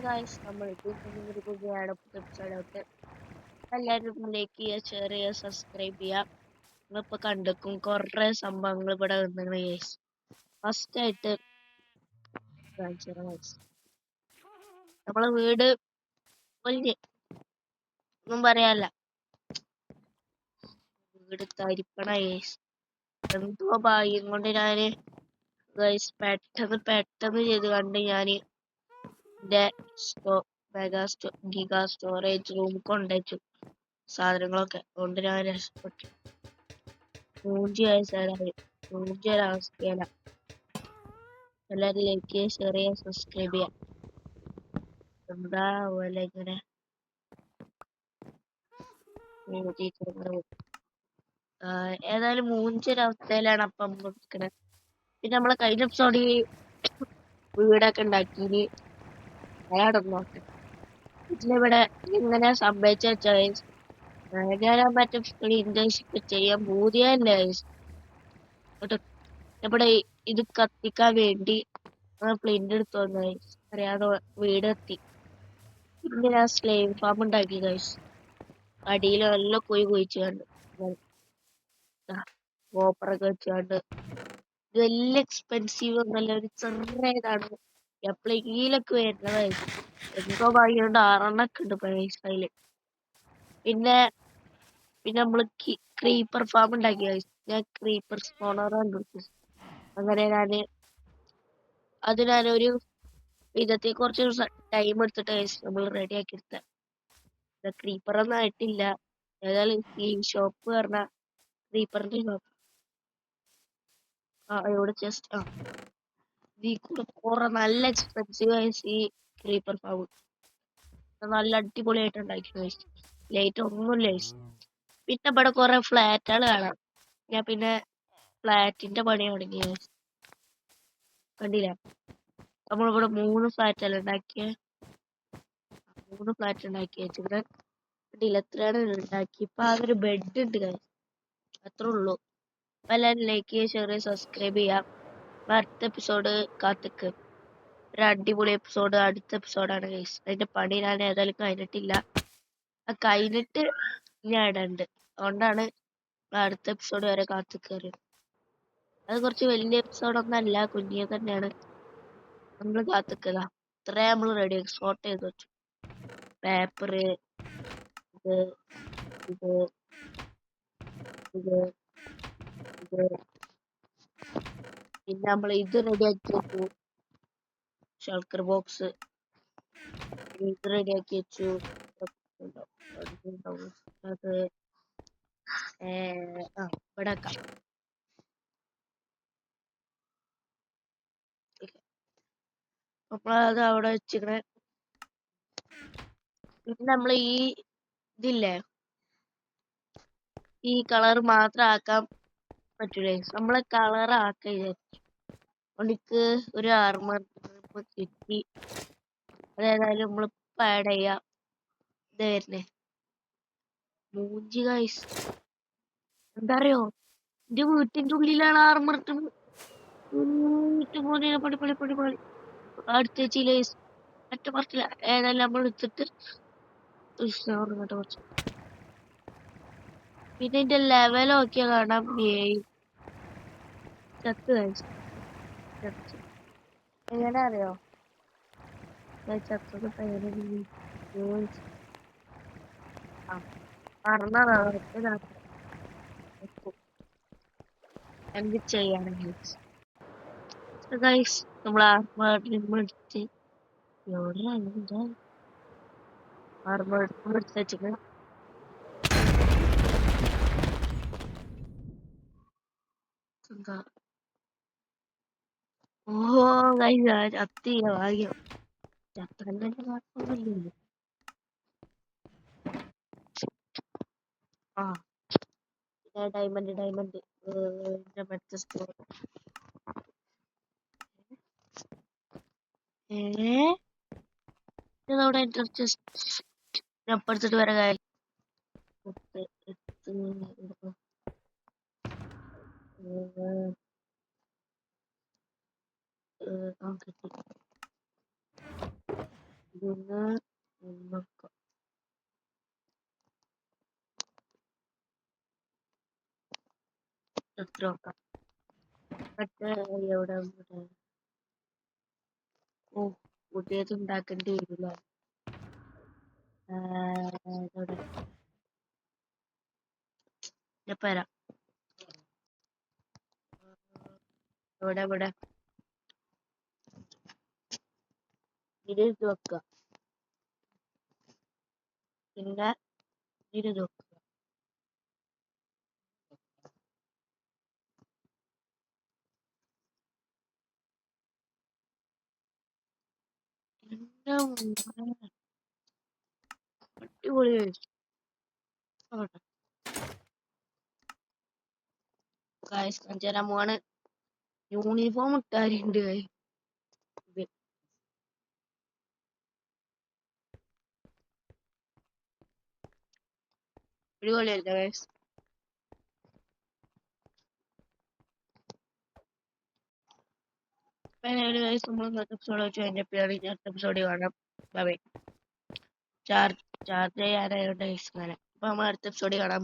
Guys നമ്മൾ ഒരു പുതിയ എപ്പിസോഡൊക്കെ എല്ലാവരും ലൈക്ക് ചെയ്യുക, ഷെയർ ചെയ്യുക, സബ്സ്ക്രൈബ് ചെയ്യുക. നിങ്ങളിപ്പോൾ കണ്ടെക്കും കുറേ സംഭവങ്ങൾ ഇവിടെ വന്നിട്ടുണ്ട് ഗൈസ്. ഫസ്റ്റ് ആയിട്ട് കാണിച്ചു തരാം ഗൈസ്. നമ്മളെ വീട് വലിയ ഒന്നും പറയാല്ല, വീട് തരിപ്പണ ഗൈസ്. എന്തോ ഭാഗ്യം കൊണ്ട് ഞാന് ഗൈസ് പെട്ടെന്ന് ചെയ്ത് കണ്ട് ഞാൻ എൻ്റെ ഗിഗാ സ്റ്റോറേജ് റൂം കൊണ്ടുവച്ചു സാധനങ്ങളൊക്കെ. അതുകൊണ്ട് ഞാൻ രക്ഷപ്പെട്ടു. 100 വയസ്സായി 100 ഒരവസ്ഥയല്ല. എല്ലാവരും ലൈക്ക് ചെയ്യുക, ഷെയർ ചെയ്യുക, സബ്സ്ക്രൈബ് ചെയ്യുക. എന്താ പോലെ ഇങ്ങനെ ഏതായാലും 100 ഒരവസ്ഥയിലാണ് അപ്പം നിൽക്കണത്. പിന്നെ നമ്മളെ കഴിഞ്ഞ എപ്പിസോഡിൽ വീടൊക്കെ ഉണ്ടാക്കി. അയാളൊന്നും നോക്കട്ടെ. ഇതിലിവിടെ ഇങ്ങനെ സംഭവിച്ച വെച്ചാൽ ഞാൻ മറ്റേ ഇന്റേൺഷിപ്പ് ചെയ്യാൻ പൂതിയല്ലേ. ഇവിടെ ഇത് കത്തിക്കാൻ വേണ്ടി പ്ലിന്റ് എടുത്തു വന്നു. അറിയാതെ വീടെത്തി. പിന്നെ ഞാൻ സ്ലേവ് ഫാം ഉണ്ടാക്കി ഗൈസ്. അടിയിൽ നല്ല കുഴിച്ചു കണ്ട് കോപ്പറൊക്കെ വെച്ചുകൊണ്ട്. ഇത് വലിയ എക്സ്പെൻസീവ് ഒന്നല്ല, ഒരു ചെറിയതാണ്. എപ്പോഴെങ്കിലൊക്കെ വരുന്നതായിരിക്കും. എന്തോ ഭാഗ്യമുണ്ട് 6 ഉണ്ട് പൈസയില്. പിന്നെ നമ്മള് ക്രീപ്പർ ഫാം ഉണ്ടാക്കി. ഞാൻ ക്രീപ്പർ സ്പോണർ കണ്ടുപിടിച്ചു. അങ്ങനെ ഞാനൊരു വിധത്തിൽ കുറച്ച് ടൈം എടുത്തിട്ട് നമ്മൾ റെഡി ആക്കി എടുത്ത. ക്രീപ്പർ ഒന്നും ആയിട്ടില്ല. ഏതായാലും ഈ ഷോപ്പ് പറഞ്ഞ ക്രീപ്പറിന്റെ ഷോപ്പ് ഇവിടെ ജസ്റ്റ് കുറെ നല്ല എക്സ്പെൻസീവ് ഈ ക്രീപ്പർ ഫാം നല്ല അടിപൊളിയായിട്ട് ഉണ്ടാക്കി. ലൈറ്റ് ഒന്നുമില്ല. പിന്നെ ഇവിടെ കുറെ ഫ്ലാറ്റുകൾ കാണാം. ഞാൻ പിന്നെ ഫ്ലാറ്റിന്റെ പണി തുടങ്ങി. കണ്ടില്ല, നമ്മളിവിടെ 3 ഫ്ലാറ്റല്ല ഉണ്ടാക്കിയ. 3 ഫ്ലാറ്റ് ഉണ്ടാക്കി വെച്ചിട്ട് കണ്ടില്ല, എത്രയാണ് ഉണ്ടാക്കി. ഇപ്പൊ അതൊരു ബെഡ് ഉണ്ട്. അത്രേ ഉള്ളൂ. എല്ലാവരും ലൈക്ക് ചെയ്യുക, ഷെയർ ചെയ്യുക, സബ്സ്ക്രൈബ് ചെയ്യാം. അടുത്ത എപ്പിസോഡ് കാത്തിക്ക്. ഒരു അടിപൊളി എപ്പിസോഡ് അടുത്ത എപ്പിസോഡാണ് ഗൈസ്. അതിന്റെ പണി ഞാൻ ഏതായാലും കഴിഞ്ഞിട്ടില്ല. കഴിഞ്ഞിട്ട് ഞാൻ ഇടണ്ട്. അതുകൊണ്ടാണ് അടുത്ത എപ്പിസോഡ് വരെ കാത്തിക്കറി. അത് കുറച്ച് വലിയ എപ്പിസോഡൊന്നും അല്ല, കുഞ്ഞിയെ തന്നെയാണ്. നമ്മൾ കാത്തിക്കുക. ഇത്ര നമ്മൾ റെഡി സോർട്ട് ചെയ്ത് വെച്ചു. പേപ്പറ്, ഇത് ഇത് ഇത് ഇത് പിന്നെ നമ്മൾ ഇത് റെഡി ആക്കി വെച്ചു. ഷൾക്കർ ബോക്സ് ഇത് റെഡി ആക്കി വെച്ചു. അത് ഇവിടെ ആക്കാം. അത് അവിടെ വെച്ചിങ്ങനെ. പിന്നെ നമ്മൾ ഈ ഇതില്ലേ, ഈ കളർ മാത്രം ആക്കാൻ പറ്റൂലേ. നമ്മളെ കളർ ആക്കാൻ വിചാരിച്ചു. എനിക്ക് ഒരു ആർമർ കിട്ടി. അതേതായാലും നമ്മൾ ആഡ് ചെയ്യാം. ഇത് വരുന്നേ മൂഞ്ചി ഗൈസ്. എന്താ അറിയോ, എന്റെ വീട്ടിന്റെ ഉള്ളിലാണ് ആർമർ. പടി അടുത്ത ചില മറ്റു കുറച്ചില്ല. ഏതായാലും നമ്മൾ എടുത്തിട്ട് കുറച്ച്. പിന്നെ ഇതിന്റെ ലെവൽ നോക്കിയാൽ കാണാം. ചത്ത് എങ്ങനെ അറിയോ ചത്തത്? എന്ത് ചെയ്യാണെങ്കിൽ നമ്മൾ ആർമടിച്ച് എവിടെ ആർമടിച്ച് വെച്ചിട്ട് എന്താ. ഓ ഗൈസ്, ചത്തില്ല ഭാഗ്യം. ചത്തന്നെ കുഴപ്പമൊന്നുമില്ല. ഡയമണ്ട് മറ്റേ സ്റ്റോർ. ഇതവിടെ അപ്പുറത്തിട്ട് വരാൻ കാര്യം. ഇന്ന് നോക്കാം. എത്ര നോക്കാം. മറ്റേ എവിടെ ഓ പുതിയത് ഉണ്ടാക്കേണ്ടി വരില്ല. ഞാൻ വരാം. ഇവിടെ ഇത് വെക്കുക. പിന്നെ ഇത് വെക്കുക. അടിപൊളി കാണിച്ചുതരാൻ യൂണിഫോം ഇട്ടാരുണ്ട്. അടിപൊളിയല്ലേ ഗൈസ്? നമ്മൾ എപ്പിസോഡ് വെച്ച് അതിന്റെ പേര് എപ്പിസോഡ് കാണാം. ചാർജ് ചെയ്യാനായോണ്ട് ഗൈസ്. അപ്പൊ നമ്മൾ അടുത്ത എപ്പിസോഡ് കാണാം.